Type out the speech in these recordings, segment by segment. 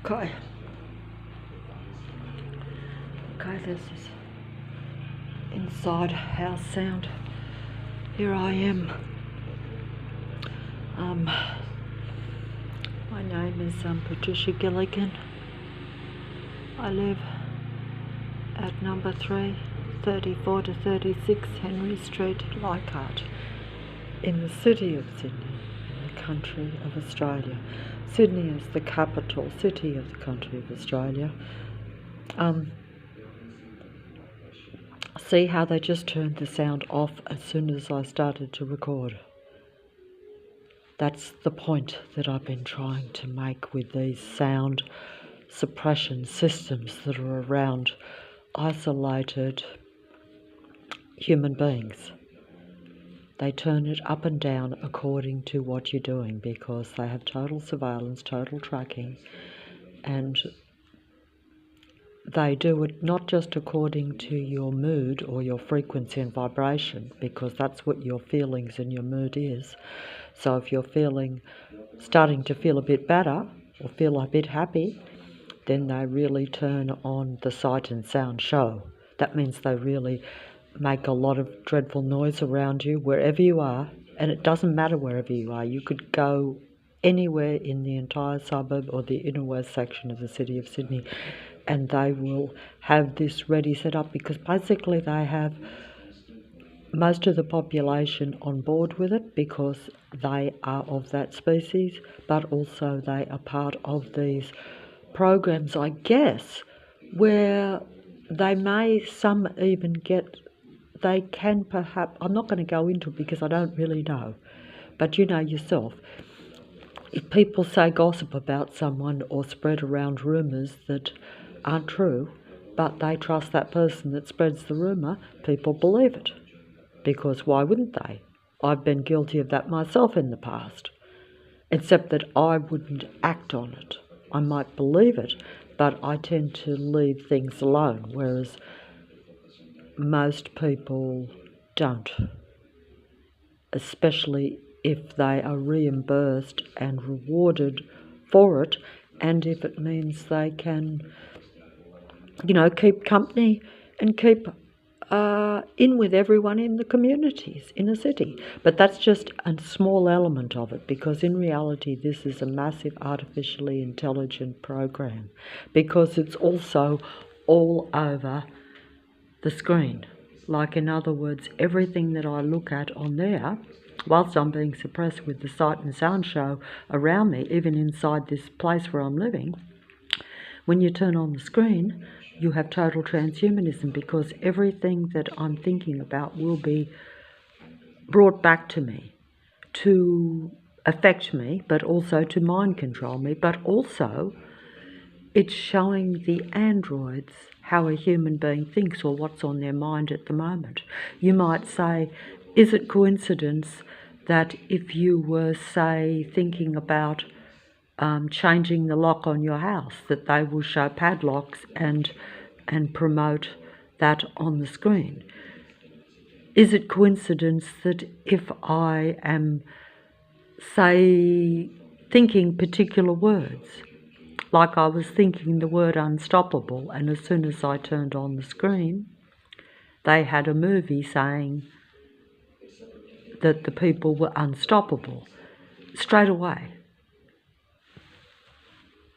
Okay. Okay, this is inside house sound. Here I am. My name is Patricia Gilligan. I live at number 3, 34 to 36 Henry Street, Leichhardt, in the city of Sydney, in the country of Australia. Sydney is the capital city of the country of Australia. See how they just turned the sound off as soon as I started to record. That's the point that I've been trying to make with these sound suppression systems that are around isolated human beings. They turn it up and down according to what you're doing because they have total surveillance, total tracking, and they do it not just according to your mood or your frequency and vibration, because that's what your feelings and your mood is. So if you're starting to feel a bit better or feel a bit happy, then they really turn on the sight and sound show. That means they really make a lot of dreadful noise around you wherever you are, and it doesn't matter wherever you are. You could go anywhere in the entire suburb or the inner west section of the city of Sydney, and they will have this ready set up because basically they have most of the population on board with it because they are of that species, but also they are part of these programs, I guess, where some even they can perhaps, I'm not going to go into it because I don't really know, but you know yourself, if people say gossip about someone or spread around rumours that aren't true, but they trust that person that spreads the rumour, people believe it. Because why wouldn't they? I've been guilty of that myself in the past, except that I wouldn't act on it. I might believe it, but I tend to leave things alone, whereas most people don't, especially if they are reimbursed and rewarded for it, and if it means they can, keep company and keep in with everyone in the communities in a city. But that's just a small element of it, because in reality this is a massive artificially intelligent program, because it's also all over the screen. Like, in other words, everything that I look at on there, whilst I'm being suppressed with the sight and sound show around me, even inside this place where I'm living, when you turn on the screen, you have total transhumanism, because everything that I'm thinking about will be brought back to me to affect me, but also to mind control me, but also it's showing the androids how a human being thinks or what's on their mind at the moment. You might say, is it coincidence that if you were, say, thinking about changing the lock on your house, that they will show padlocks and promote that on the screen? Is it coincidence that if I am, say, thinking particular words, like I was thinking the word unstoppable, and as soon as I turned on the screen, they had a movie saying that the people were unstoppable straight away?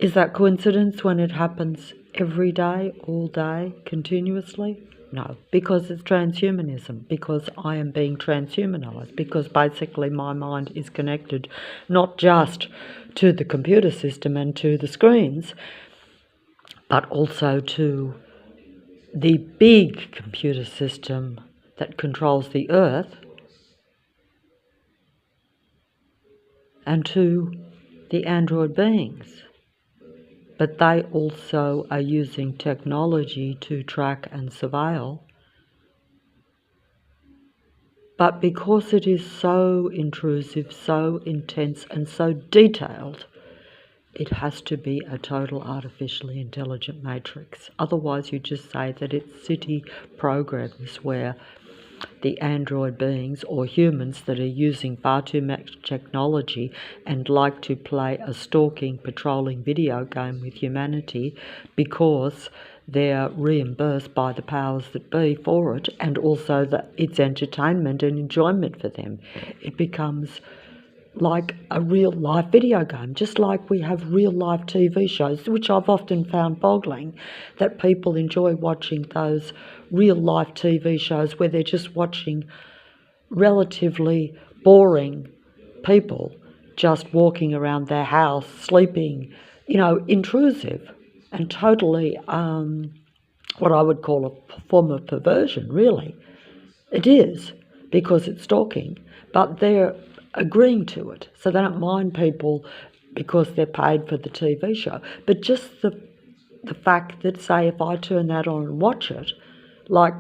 Is that coincidence when it happens every day, all day, continuously? No, because it's transhumanism, because I am being transhumanized, because basically my mind is connected not just to the computer system and to the screens, but also to the big computer system that controls the earth, and to the android beings. But they also are using technology to track and surveil. But because it is so intrusive, so intense, and so detailed, it has to be a total artificially intelligent matrix. Otherwise you just say that it's city programs where the android beings or humans that are using far too much technology and like to play a stalking, patrolling video game with humanity because they're reimbursed by the powers that be for it, and also that it's entertainment and enjoyment for them. It becomes like a real life video game, just like we have real life TV shows, which I've often found boggling, that people enjoy watching those real life TV shows where they're just watching relatively boring people just walking around their house, sleeping, intrusive and totally what I would call a form of perversion, really. It is, because it's stalking, but they're agreeing to it, so they don't mind people because they're paid for the TV show. But just the fact that, say, if I turn that on and watch it, like,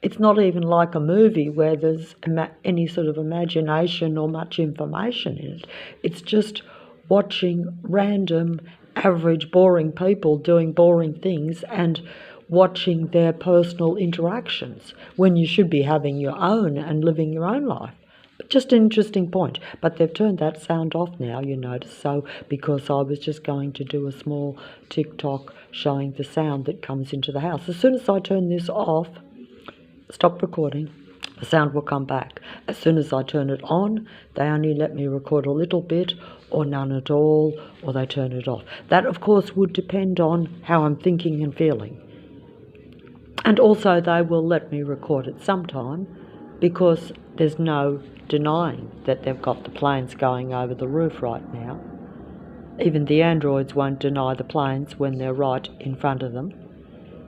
it's not even like a movie where there's any sort of imagination or much information in it. It's just watching random, average, boring people doing boring things and watching their personal interactions when you should be having your own and living your own life. But just an interesting point. But they've turned that sound off now, you notice, so because I was just going to do a small TikTok showing the sound that comes into the house. As soon as I turn this off, stop recording, the sound will come back. As soon as I turn it on, they only let me record a little bit or none at all, or they turn it off. That, of course, would depend on how I'm thinking and feeling. And also they will let me record it sometime, because there's no denying that they've got the planes going over the roof right now. Even the androids won't deny the planes when they're right in front of them,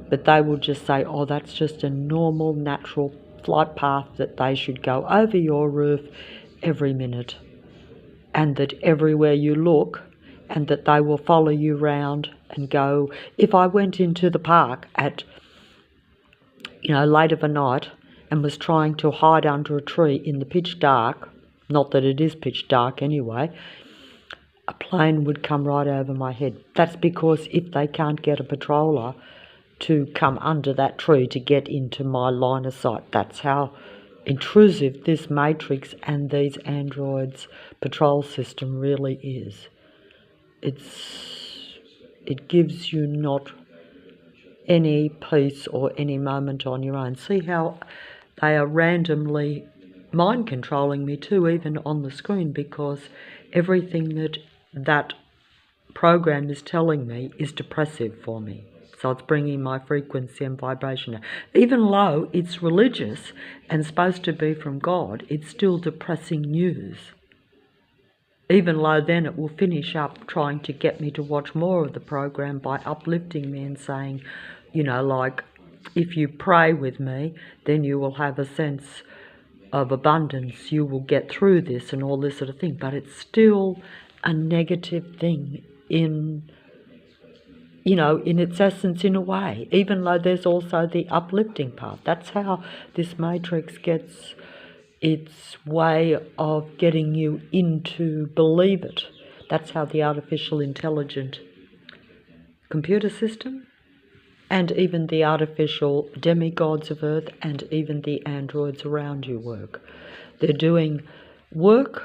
but they will just say, oh, that's just a normal, natural flight path that they should go over your roof every minute, and that everywhere you look, and that they will follow you round and go. If I went into the park at, late of a night and was trying to hide under a tree in the pitch dark, not that it is pitch dark anyway, a plane would come right over my head. That's because if they can't get a patroller to come under that tree to get into my line of sight, that's how intrusive this matrix and these androids patrol system really is. It gives you not any peace or any moment on your own. See how they are randomly mind controlling me too, even on the screen, because everything that program is telling me is depressive for me. So it's bringing my frequency and vibration down. Even though it's religious and supposed to be from God, it's still depressing news. Even though then it will finish up trying to get me to watch more of the program by uplifting me and saying, like, if you pray with me, then you will have a sense of abundance, you will get through this and all this sort of thing. But it's still a negative thing in its essence, in a way, even though there's also the uplifting part. That's how this matrix gets its way of getting you into believe it. That's how the artificial intelligent computer system and even the artificial demigods of Earth and even the androids around you work. They're doing work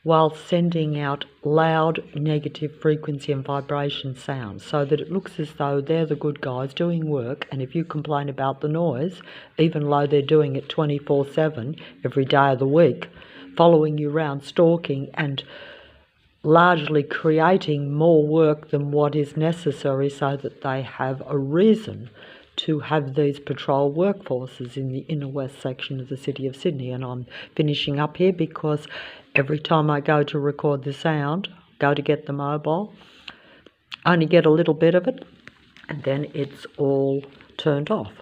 while sending out loud negative frequency and vibration sounds, so that it looks as though they're the good guys doing work, and if you complain about the noise, even though they're doing it 24/7 every day of the week, following you around, stalking and largely creating more work than what is necessary so that they have a reason to have these patrol workforces in the inner west section of the city of Sydney. And I'm finishing up here because every time I go to record the sound, go to get the mobile, I only get a little bit of it and then it's all turned off.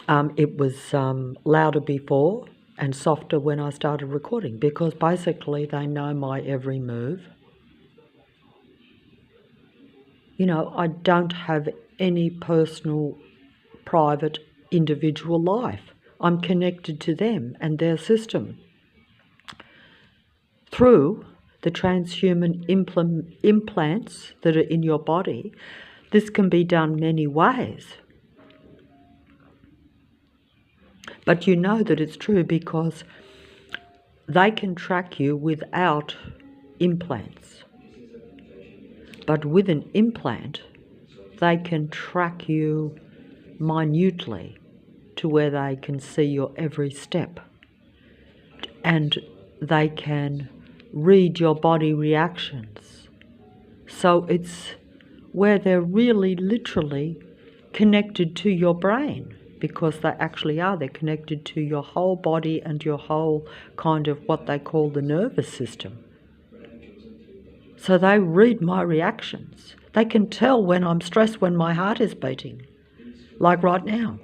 It was louder before and softer when I started recording, because basically they know my every move. I don't have any personal, private, individual life. I'm connected to them and their system through the transhuman implants that are in your body. This can be done many ways. But you know that it's true because they can track you without implants. But with an implant, they can track you minutely to where they can see your every step. And they can read your body reactions. So it's where they're really literally connected to your brain, because they actually are. They're connected to your whole body and your whole kind of what they call the nervous system. So they read my reactions. They can tell when I'm stressed, when my heart is beating, like right now.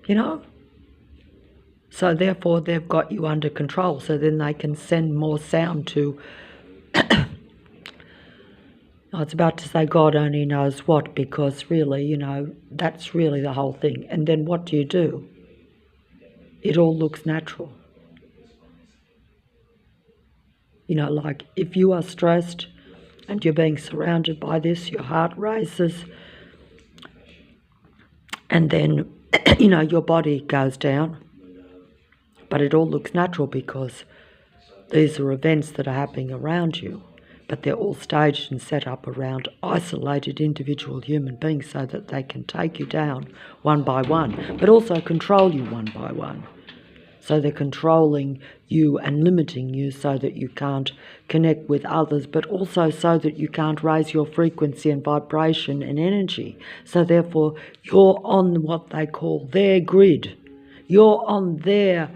You know? So therefore they've got you under control, so then they can send more sound to, I was about to say God only knows what, because really, you know, that's really the whole thing. And then what do? It all looks natural. You know, like if you are stressed and you're being surrounded by this, your heart races, and then, you know, your body goes down. But it all looks natural because these are events that are happening around you, but they're all staged and set up around isolated individual human beings so that they can take you down one by one, but also control you one by one. So they're controlling you and limiting you so that you can't connect with others, but also so that you can't raise your frequency and vibration and energy. So therefore, you're on what they call their grid. You're on their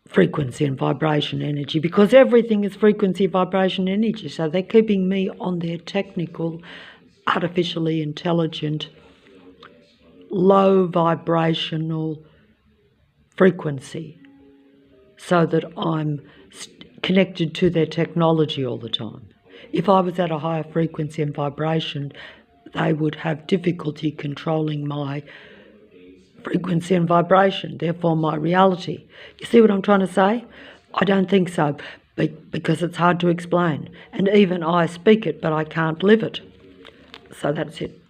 frequency and vibration energy, because everything is frequency, vibration, energy. So they're keeping me on their technical, artificially intelligent, low vibrational frequency, so that I'm connected to their technology all the time. If I was at a higher frequency and vibration, they would have difficulty controlling my frequency and vibration, therefore my reality. You see what I'm trying to say? I don't think so, because it's hard to explain. And even I speak it, but I can't live it. So that's it.